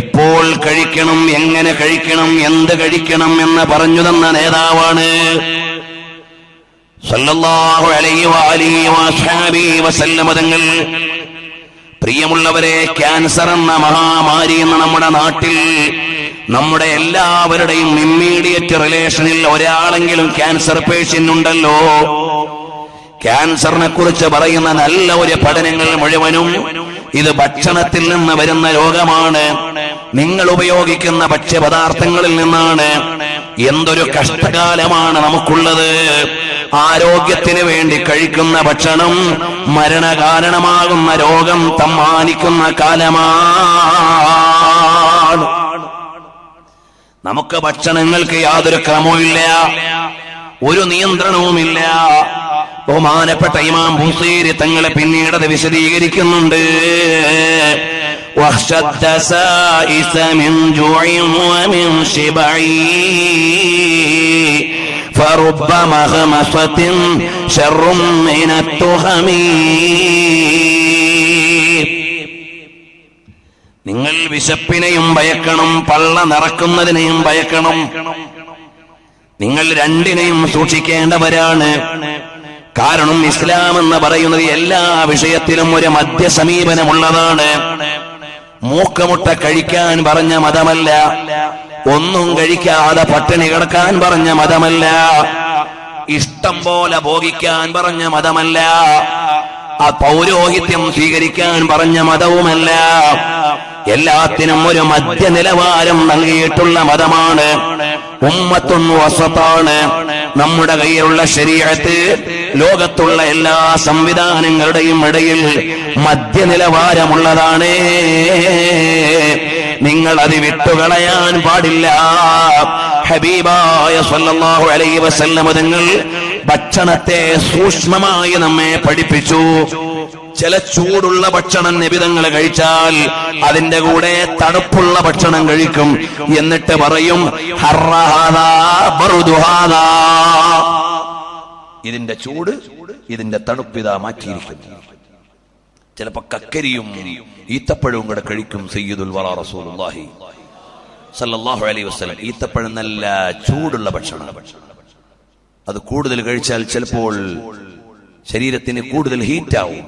എപ്പോൾ കഴിക്കണം, എങ്ങനെ കഴിക്കണം, എന്ത് കഴിക്കണം എന്ന് പറഞ്ഞു തന്ന നേതാവാണ് സല്ലല്ലാഹു അലൈഹി വഅലിഹി വസല്ലം തങ്ങൾ. പ്രിയമുള്ളവരെ, ക്യാൻസർ എന്ന മഹാമാരി എന്ന നമ്മുടെ നാട്ടിൽ നമ്മുടെ എല്ലാവരുടെയും ഇമ്മീഡിയറ്റ് റിലേഷനിൽ ഒരാളെങ്കിലും ക്യാൻസർ പേഷ്യന്റ് ഉണ്ടല്ലോ. ക്യാൻസറിനെ കുറിച്ച് പറയുന്ന നല്ല ഒരു പഠനങ്ങൾ മുഴുവനും ഇത് ഭക്ഷണത്തിൽ നിന്ന് വരുന്ന രോഗമാണ്, നിങ്ങൾ ഉപയോഗിക്കുന്ന ഭക്ഷ്യപദാർത്ഥങ്ങളിൽ നിന്നാണ്. എന്തൊരു കഷ്ടകാലമാണ് നമുക്കുള്ളത്. ആരോഗ്യത്തിന് വേണ്ടി കഴിക്കുന്ന ഭക്ഷണം മരണകാരണമാകുന്ന രോഗം സമ്മാനിക്കുന്ന കാലമാണ്. നമുക്ക് ഭക്ഷണങ്ങൾക്ക് യാതൊരു ക്രമവുമില്ല, ഒരു നിയന്ത്രണവുമില്ല. ബഹുമാനപ്പെട്ട ഇമാം ബുസീരി തങ്ങളെ പിന്നീട് അത് വിശദീകരിക്കുന്നുണ്ട്. നിങ്ങൾ വിശപ്പിനെയും ഭയക്കണം, പള്ള നിറക്കുന്നതിനെയും ഭയക്കണം. നിങ്ങൾ രണ്ടിനെയും സൂക്ഷിക്കേണ്ടവരാണ്. കാരണം ഇസ്ലാം എന്ന് പറയുന്നത് എല്ലാ വിഷയത്തിലും ഒരു മധ്യസമീപനമുള്ളതാണ്. മൂക്കമുട്ട കഴിക്കാൻ പറഞ്ഞ മതമല്ല, ഒന്നും കഴിക്കാതെ പട്ടിണി കിടക്കാൻ പറഞ്ഞ മതമല്ല, ഇഷ്ടം പോലെ ഭോഗിക്കാൻ പറഞ്ഞ മതമല്ല, ആ പൗരോഹിത്യം സ്വീകരിക്കാൻ പറഞ്ഞ മതവുമല്ല. എല്ലാത്തിനും ഒരു മധ്യനിലവാരം നൽകിയിട്ടുള്ള മതമാണ്. ഉമ്മത്തുൻ വസതാണ് നമ്മുടെ കയ്യിലുള്ള ശരീഅത്ത്. ലോകത്തുള്ള എല്ലാ സംവിധാനങ്ങളുടെയും ഇടയിൽ മധ്യനിലവാരമുള്ളതാണ്. നിങ്ങൾ അത് വിട്ടുകളയാൻ പാടില്ല. ഹബീബായ സല്ലല്ലാഹു അലൈഹി വസല്ലം തങ്ങൾ ഭക്ഷണത്തെ സൂക്ഷ്മമായി നമ്മെ പഠിപ്പിച്ചു. ചില ചൂടുള്ള ഭക്ഷണം നബി തങ്ങൾ കഴിച്ചാൽ അതിന്റെ കൂടെ തണുപ്പുള്ള ഭക്ഷണം കഴിക്കും. എന്നിട്ട് പറയും ഹർറഹാദാ ബർദുഹാദാ, ഇതിന്റെ ചൂട് ഇതിന്റെ തണുപ്പിതാ മാറ്റിയിരിക്കുന്നു. ചിലപ്പോ കക്കരിയും ഈത്തപ്പഴവും കൂടെ കഴിക്കും സയ്യിദുൽ വറ റസൂലുള്ളാഹി സല്ലല്ലാഹു അലൈഹി വസല്ലം. ഈത്തപ്പഴം നല്ല ചൂടുള്ള ഭക്ഷണം. അത് കൂടുതൽ കഴിച്ചാൽ ചിലപ്പോൾ ശരീരത്തിന് കൂടുതൽ ഹീറ്റാവും.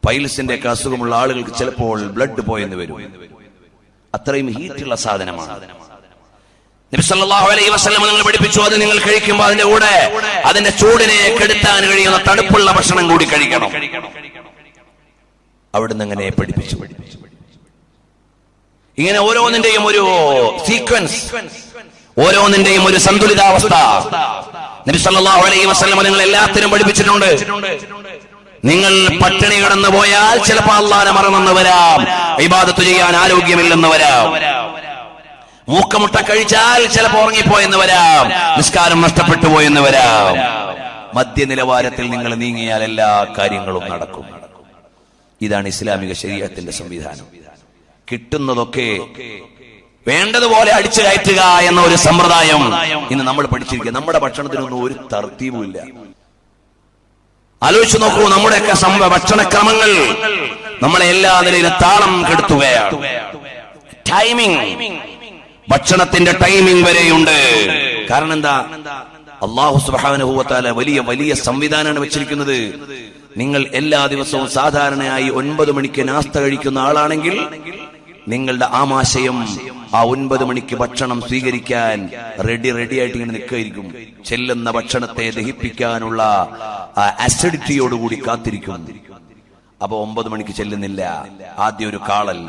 പൈൽസിന്റെ ഒക്കെ അസുഖമുള്ള ആളുകൾക്ക് ചിലപ്പോൾ ബ്ലഡ് പോയെന്ന് വരും. അത്രയും ഹീറ്റുള്ള സാധനമാണ്. നബി സല്ലല്ലാഹു അലൈഹി വസല്ലം നിങ്ങൾ പഠിപ്പിച്ചു, അത് നിങ്ങൾ കഴിക്കുമ്പോൾ അതിന്റെ കൂടെ അതിന്റെ ചൂടിനെ കെടുത്താൻ കഴിയുന്ന തണുപ്പുള്ള ഭക്ഷണം കൂടി കഴിക്കണം. അവിടുന്ന് അങ്ങനെ പഠിപ്പിച്ചു. ഇങ്ങനെ ഓരോന്നിന്റെയും ഒരു സീക്വൻസ്, ഓരോന്നിന്റെയും ഒരു സന്തുലിതാവസ്ഥ നബി സല്ലല്ലാഹു അലൈഹി വസല്ലം നിങ്ങൾ എല്ലാത്തിനും പഠിപ്പിച്ചിട്ടുണ്ട്. നിങ്ങൾ പട്ടിണി കിടന്നു പോയാൽ ചിലപ്പോൾ അല്ലാഹനെ മറന്നെന്ന് വരാം, ഇബാദത്ത് ചെയ്യാൻ ആരോഗ്യമില്ലെന്ന് വരാം. മൂക്കമുട്ട കഴിച്ചാൽ ചിലപ്പോൾ ഉറങ്ങിപ്പോയെന്ന് വരാം, നിസ്കാരം നഷ്ടപ്പെട്ടു പോയെന്ന് വരാം. മധ്യനിലവാരത്തിൽ നിങ്ങൾ നീങ്ങിയാൽ എല്ലാ കാര്യങ്ങളും നടക്കും. ഇതാണ് ഇസ്ലാമിക ശരീഅത്തിന്റെ സംവിധാനം. കിട്ടുന്നതൊക്കെ വേണ്ടതുപോലെ അടിച്ചു കയറ്റുക എന്ന ഒരു സമ്പ്രദായം ഇന്ന് നമ്മൾ പഠിച്ചിരിക്കുക. നമ്മുടെ ഭക്ഷണത്തിനൊന്നും ഒരു തർത്തീവുമില്ല. ആലോചിച്ചു നോക്കൂ, നമ്മുടെയൊക്കെ ഭക്ഷണക്രമങ്ങൾ നമ്മളെ എല്ലാ നിലയിലും താളം കെടുത്തുകയാണ്. ടൈമിംഗ്, ഭക്ഷണത്തിന്റെ ടൈമിംഗ് വരെയുണ്ട്. കാരണം എന്താ? അല്ലാഹു സുബ്ഹാനഹു വ തആല വലിയ വലിയ സംവിധാനമാണ് വെച്ചിരിക്കുന്നത്. നിങ്ങൾ എല്ലാ ദിവസവും സാധാരണയായി 9 മണിക്ക് നാസ്ത കഴിക്കുന്ന ആളാണെങ്കിൽ നിങ്ങളുടെ ആമാശയം ആ 9 മണിക്ക് ഭക്ഷണം സ്വീകരിക്കാൻ റെഡിയായിട്ട് ഇങ്ങനെ നിൽക്കുകയായിരിക്കും. ചെല്ലുന്ന ഭക്ഷണത്തെ ദഹിപ്പിക്കാനുള്ള അസിഡിറ്റിയോടുകൂടി കാത്തിരിക്കും. അപ്പൊ 9 മണിക്ക് ചെല്ലുന്നില്ല, ആദ്യം ഒരു കാളൽ,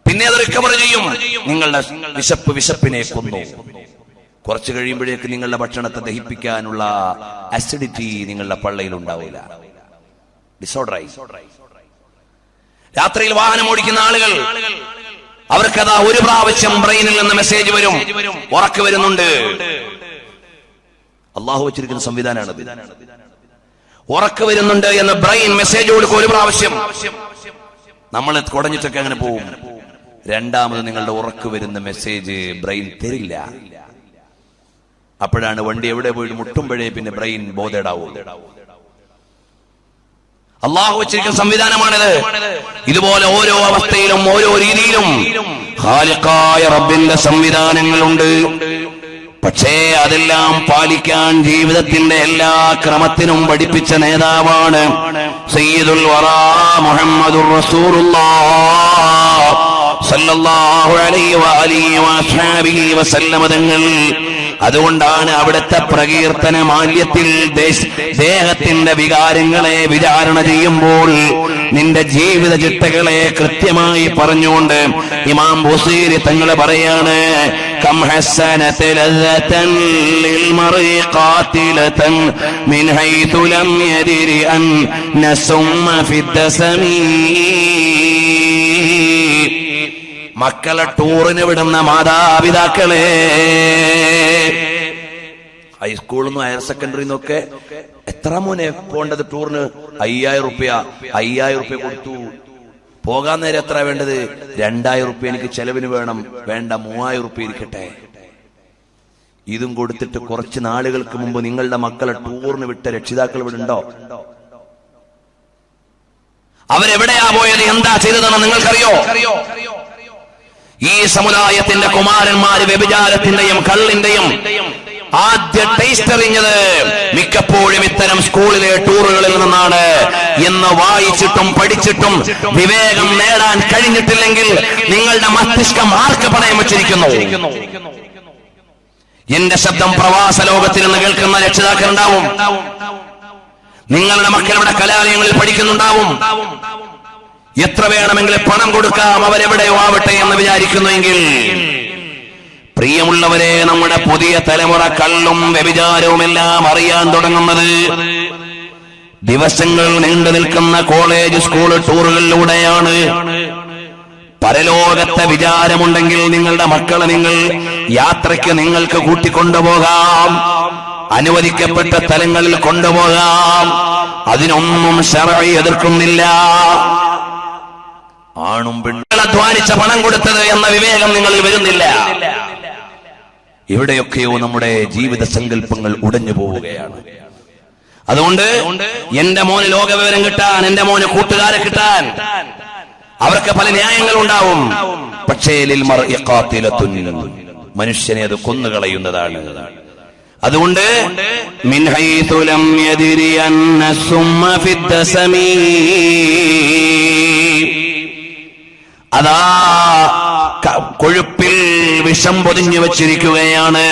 പിന്നെ അത് റിക്കവർ ചെയ്യും. നിങ്ങളുടെ വിശപ്പിനെ കൊന്നു. കുറച്ച് കഴിയുമ്പോഴേക്ക് നിങ്ങളുടെ ഭക്ഷണത്തെ ദഹിപ്പിക്കാനുള്ള അസിഡിറ്റി നിങ്ങളുടെ പള്ളയിൽ ഉണ്ടാവില്ല, ഡിസോർഡറായി. രാത്രിയിൽ വാഹനം ഓടിക്കുന്ന ആളുകൾ, അവർക്കതാ ഒരു പ്രാവശ്യം ബ്രെയിനിൽ നിന്ന് മെസ്സേജ് വരും, ഉറക്കം വരുന്നുണ്ട്. അള്ളാഹു വെച്ചിരിക്കുന്ന സംവിധാനമാണത്. ഉറക്കം വരുന്നുണ്ട് എന്ന് ബ്രെയിൻ മെസ്സേജ് കൊടുക്കും ഒരു പ്രാവശ്യം. നമ്മൾ കുടഞ്ഞിട്ടൊക്കെ അങ്ങനെ പോവും. രണ്ടാമത് നിങ്ങളുടെ ഉറക്കം വരുന്ന മെസ്സേജ് ബ്രെയിൻ തരില്ല. അപ്പോഴാണ് വണ്ടി എവിടെ പോയിട്ട് മുട്ടുമ്പോഴേ പിന്നെ ബ്രെയിൻ ബോധേഡാവും. അള്ളാഹു വെച്ചിരിക്കുന്ന സംവിധാനമാണിത്. ഇതുപോലെ ഓരോ അവസ്ഥയിലും ഓരോ രീതിയിലും ഖാലിഖായ റബ്ബിന്റെ സംവിധാനങ്ങളുണ്ട്. പക്ഷേ അതെല്ലാം പാലിക്കാൻ ജീവിതത്തിന്റെ എല്ലാ ക്രമത്തിനും പഠിപ്പിച്ച നേതാവാണ് സയ്യിദുൽ വറാ മുഹമ്മദുർ റസൂലുള്ളാഹ് സല്ലല്ലാഹു അലൈഹി വഅലിഹി വഅസ്ഹാബിഹി വസല്ലമ തങ്ങൾ. അതുകൊണ്ടാണ് അവിടുത്തെ പ്രകീർത്തന മാല്യത്തിൽ ദേഹത്തിന്റെ വികാരങ്ങളെ വിചാരണ ചെയ്യുമ്പോൾ നിന്റെ ജീവിത ചിട്ടകളെ കൃത്യമായി പറഞ്ഞുകൊണ്ട് ഇമാം ബുസീരി തങ്ങൾ പറയാണ്, കം ഹസ്സനത ലദതൻ ലിൽ മർഇ ഖാതിലതൻ മിൻ ഹൈതു ലം യദ്രി അൻ നസുമ്മ ഫിദ്ദസമീ. മക്കളെ ടൂറിന് വിടുന്ന മാതാപിതാക്കളെ, ഹൈസ്കൂളിൽ നിന്നും ഹയർ സെക്കൻഡറിയിൽ നിന്നൊക്കെ എത്ര മോനെ പോണ്ടത് ടൂറിന്? 5000 റുപ്യ. 5000 റുപ്യ കൊടുത്തു. പോകാൻ നേരം എത്ര വേണ്ടത്? 2000 റുപ്യ എനിക്ക് ചെലവിന് വേണം. വേണ്ട, 3000 റുപ്യ ഇരിക്കട്ടെ. ഇതും കൊടുത്തിട്ട് കുറച്ച് നാളുകൾക്ക് മുമ്പ് നിങ്ങളുടെ മക്കളെ ടൂറിന് വിട്ട രക്ഷിതാക്കൾ ഇവിടെ ഉണ്ടോ? അവരെവിടെയാ പോയത്? എന്താ ചെയ്തതെന്ന് നിങ്ങൾക്കറിയോ? ഈ സമുദായത്തിന്റെ കുമാരന്മാര് വ്യഭിചാരത്തിന്റെയും കള്ളിന്റെയും ആദ്യ ടേസ്റ്റ് അറിഞ്ഞത് മിക്കപ്പോഴും ഇത്തരം സ്കൂളിലെ ടൂറുകളിൽ നിന്നാണ്. എന്ന് വായിച്ചിട്ടും പഠിച്ചിട്ടും വിവേകം നേടാൻ കഴിഞ്ഞിട്ടില്ലെങ്കിൽ നിങ്ങളുടെ മസ്തിഷ്കം ആർക്ക് പണയം വെച്ചിരിക്കുന്നു? എന്റെ ശബ്ദം പ്രവാസ ലോകത്തിൽ നിന്ന് കേൾക്കുന്ന രക്ഷിതാക്കൾ ഉണ്ടാവും. നിങ്ങളുടെ മക്കളുടെ കലാലയങ്ങളിൽ പഠിക്കുന്നുണ്ടാവും. എത്ര വേണമെങ്കിലും പണം കൊടുക്കാം, അവരെവിടെയോ ആവട്ടെ എന്ന് വിചാരിക്കുന്നുവെങ്കിൽ, പ്രിയമുള്ളവരെ, നമ്മുടെ പുതിയ തലമുറ കള്ളും വ്യഭിചാരവും എല്ലാം അറിയാൻ തുടങ്ങുന്നത് ദിവസങ്ങൾ നീണ്ടു നിൽക്കുന്ന കോളേജ് സ്കൂൾ ടൂറുകളിലൂടെയാണ്. പരലോകത്തെ വിചാരമുണ്ടെങ്കിൽ നിങ്ങളുടെ മക്കളെ നിങ്ങൾ യാത്രയ്ക്ക് നിങ്ങൾക്ക് കൂട്ടിക്കൊണ്ടുപോകാം, അനുവദിക്കപ്പെട്ട സ്ഥലങ്ങളിൽ കൊണ്ടുപോകാം. അതിനൊന്നും ശർഅ് എതിർക്കുന്നില്ല. ആണും പെണ്ണും അധ്വാനിച്ച പണം കൊടുത്തത് എന്ന വിവേകം നിങ്ങളിൽ വരുന്നില്ല. എവിടെയൊക്കെയോ നമ്മുടെ ജീവിത സങ്കല്പങ്ങൾ ഉടഞ്ഞു പോവുകയാണ്. അതുകൊണ്ട് എന്റെ മോന് ലോകവിവരം കിട്ടാൻ, എന്റെ മോന് കൂട്ടുകാരെ കിട്ടാൻ അവർക്ക് പല ന്യായങ്ങൾ ഉണ്ടാവും. പക്ഷേ ലിൽ മർഇ ഖാതിലത്തുൻ, മനുഷ്യനെ അത് കൊന്നുകളയുന്നതാണ്. അതുകൊണ്ട് മിൻ ഹൈതു ലം യദ്രി അന്ന സുമ്മ ഫിദ്ദസമീ, അതാ കൊഴുപ്പിൽ വിഷം പൊതിഞ്ഞു വച്ചിരിക്കുകയാണ്.